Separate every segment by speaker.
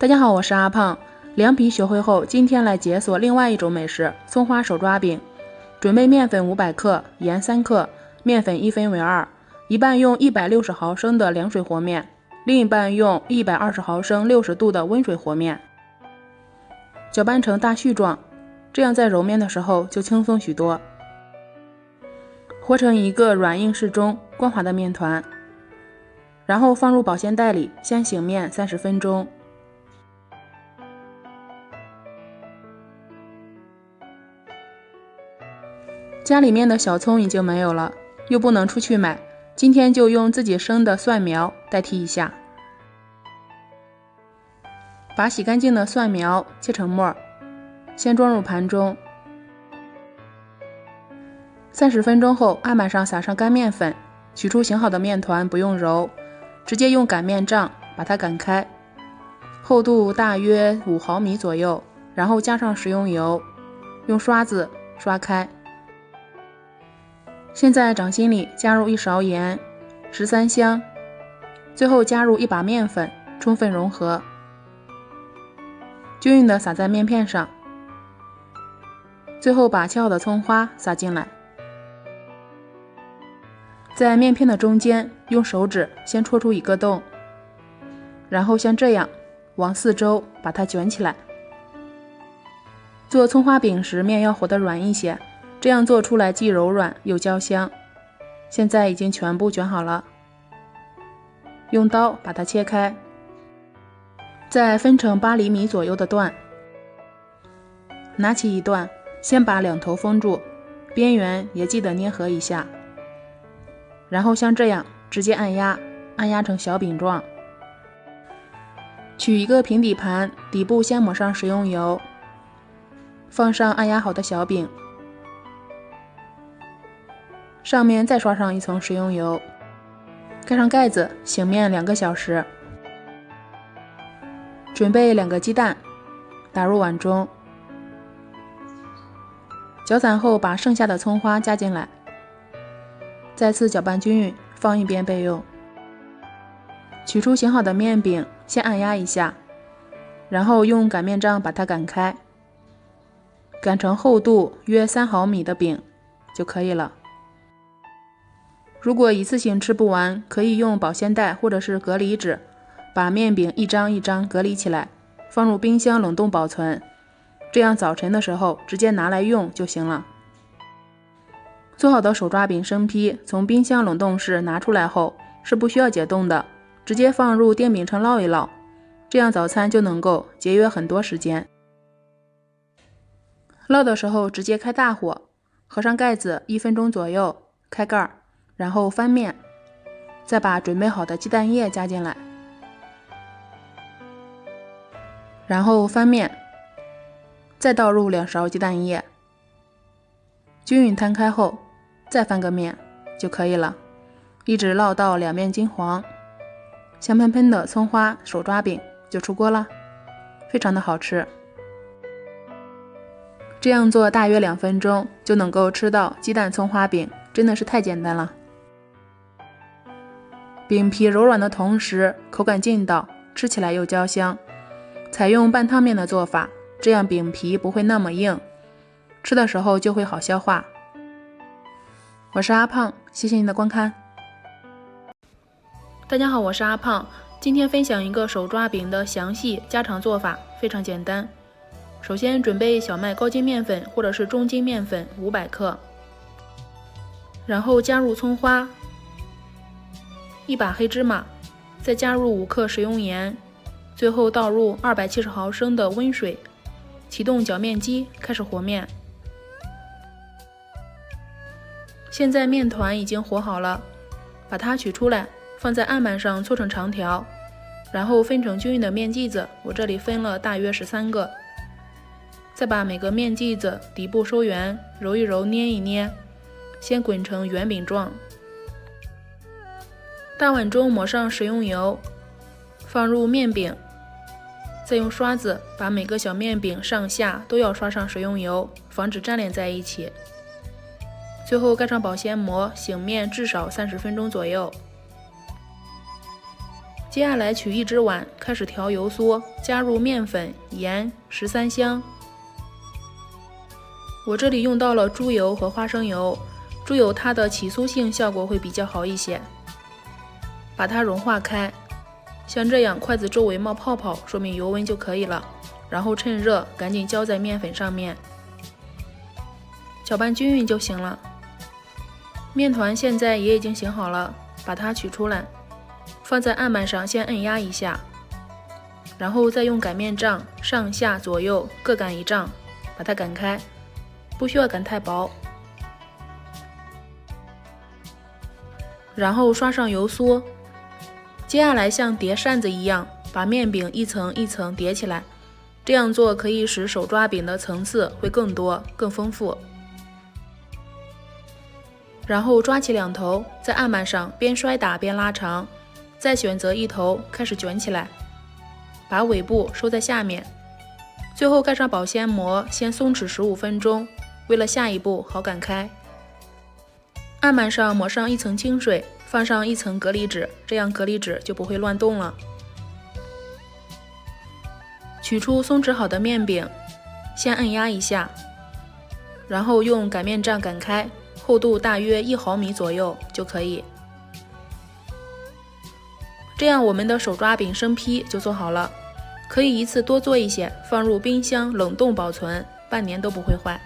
Speaker 1: 大家好，我是阿胖。凉皮学会后，今天来解锁另外一种美食——葱花手抓饼。准备面粉500克，盐3克，面粉1分为2，一半用160毫升的凉水和面，另一半用120毫升60度的温水和面，搅拌成大絮状，这样在揉面的时候就轻松许多。和成一个软硬适中、光滑的面团，然后放入保鲜袋里，先醒面30分钟。家里面的小葱已经没有了，又不能出去买，今天就用自己生的蒜苗代替一下。把洗干净的蒜苗切成末，先装入盘中。30分钟后，案板上撒上干面粉，取出醒好的面团，不用揉，直接用擀面杖把它擀开，厚度大约5毫米左右，然后加上食用油，用刷子刷开。现在掌心里加入1勺盐、13香，最后加入1把面粉，充分融合，均匀的撒在面片上，最后把切好的葱花撒进来，在面片的中间用手指先戳出一个洞，然后像这样往四周把它卷起来。做葱花饼时面要和得软一些，这样做出来既柔软又焦香。现在已经全部卷好了，用刀把它切开，再分成8厘米左右的段。拿起一段，先把两头封住，边缘也记得捏合一下，然后像这样直接按压成小饼状。取一个平底盘，底部先抹上食用油，放上按压好的小饼，上面再刷上一层食用油，盖上盖子，醒面2个小时。准备2个鸡蛋，打入碗中，搅散后把剩下的葱花加进来，再次搅拌均匀，放一边备用。取出醒好的面饼，先按压一下，然后用擀面杖把它擀开，擀成厚度约3毫米的饼就可以了。如果一次性吃不完，可以用保鲜袋或者是隔离纸把面饼一张一张隔离起来，放入冰箱冷冻保存，这样早晨的时候直接拿来用就行了。做好的手抓饼生坯从冰箱冷冻室拿出来后是不需要解冻的，直接放入电饼铛烙一烙，这样早餐就能够节约很多时间。烙的时候直接开大火，合上盖子1分钟左右，开盖，然后翻面，再把准备好的鸡蛋液加进来，然后翻面，再倒入2勺鸡蛋液，均匀摊开后再翻个面就可以了，一直烙到两面金黄，香喷喷的葱花手抓饼就出锅了，非常的好吃。这样做大约2分钟就能够吃到鸡蛋葱花饼，真的是太简单了。饼皮柔软的同时口感劲道，吃起来又焦香。采用半汤面的做法，这样饼皮不会那么硬，吃的时候就会好消化。我是阿胖，谢谢您的观看。大家好，我是阿胖，今天分享一个手抓饼的详细家常做法，非常简单。首先准备小麦高筋面粉或者是中筋面粉500克，然后加入葱花、1把黑芝麻，再加入5克食用盐，最后倒入270毫升的温水，启动搅面机开始和面。现在面团已经和好了，把它取出来，放在案板上搓成长条，然后分成均匀的面剂子，我这里分了大约13个。再把每个面剂子底部收圆，揉一揉，捏一捏，先滚成圆饼状。大碗中抹上食用油，放入面饼，再用刷子把每个小面饼上下都要刷上食用油，防止粘连在一起。最后盖上保鲜膜，醒面至少30分钟左右。接下来取一只碗，开始调油酥，加入面粉、盐、13香。我这里用到了猪油和花生油，猪油它的起酥性效果会比较好一些。把它融化开，像这样筷子周围冒泡泡，说明油温就可以了。然后趁热赶紧浇在面粉上面，搅拌均匀就行了。面团现在也已经醒好了，把它取出来，放在案板上先按压一下，然后再用擀面杖上下左右各擀一丈，把它擀开，不需要擀太薄。然后刷上油酥，接下来像叠扇子一样，把面饼一层一层叠起来。这样做可以使手抓饼的层次会更多、更丰富。然后抓起两头，在案板上边摔打边拉长，再选择一头开始卷起来，把尾部收在下面，最后盖上保鲜膜，先松弛15分钟，为了下一步好擀开。案板上抹上一层清水，放上一层隔离纸，这样隔离纸就不会乱动了。取出松弛好的面饼，先按压一下，然后用擀面杖擀开，厚度大约1毫米左右就可以。这样我们的手抓饼生坯就做好了，可以一次多做一些，放入冰箱冷冻保存，半年都不会坏。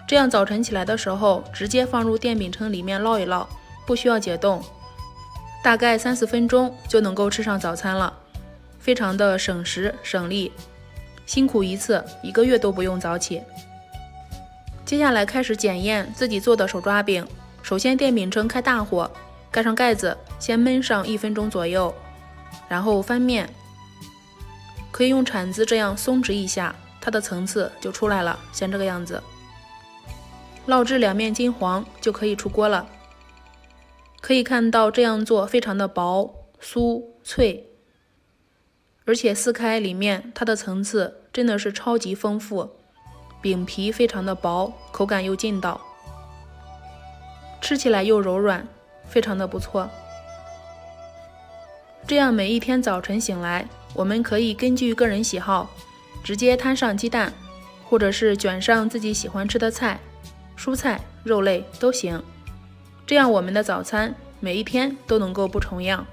Speaker 1: 这样早晨起来的时候，直接放入电饼铛里面烙一烙，不需要解冻，大概3-4分钟就能够吃上早餐了。非常的省时省力，辛苦一次1个月都不用早起。接下来开始检验自己做的手抓饼，首先电饼铛开大火，盖上盖子，先焖上1分钟左右，然后翻面，可以用铲子这样松直一下，它的层次就出来了，像这个样子。烙至两面金黄就可以出锅了。可以看到这样做非常的薄、酥、脆，而且撕开里面它的层次真的是超级丰富，饼皮非常的薄，口感又劲道，吃起来又柔软，非常的不错。这样每一天早晨醒来，我们可以根据个人喜好直接摊上鸡蛋，或者是卷上自己喜欢吃的菜，蔬菜、肉类都行。这样我们的早餐每一天都能够不重样。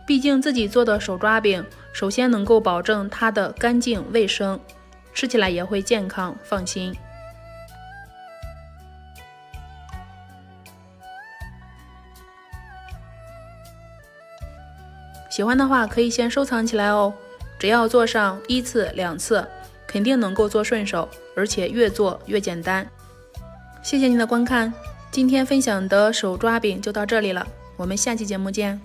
Speaker 1: 毕竟自己做的手抓饼，首先能够保证它的干净卫生，吃起来也会健康放心。喜欢的话可以先收藏起来哦，只要做上1次、2次，肯定能够做顺手，而且越做越简单。谢谢您的观看，今天分享的手抓饼就到这里了，我们下期节目见。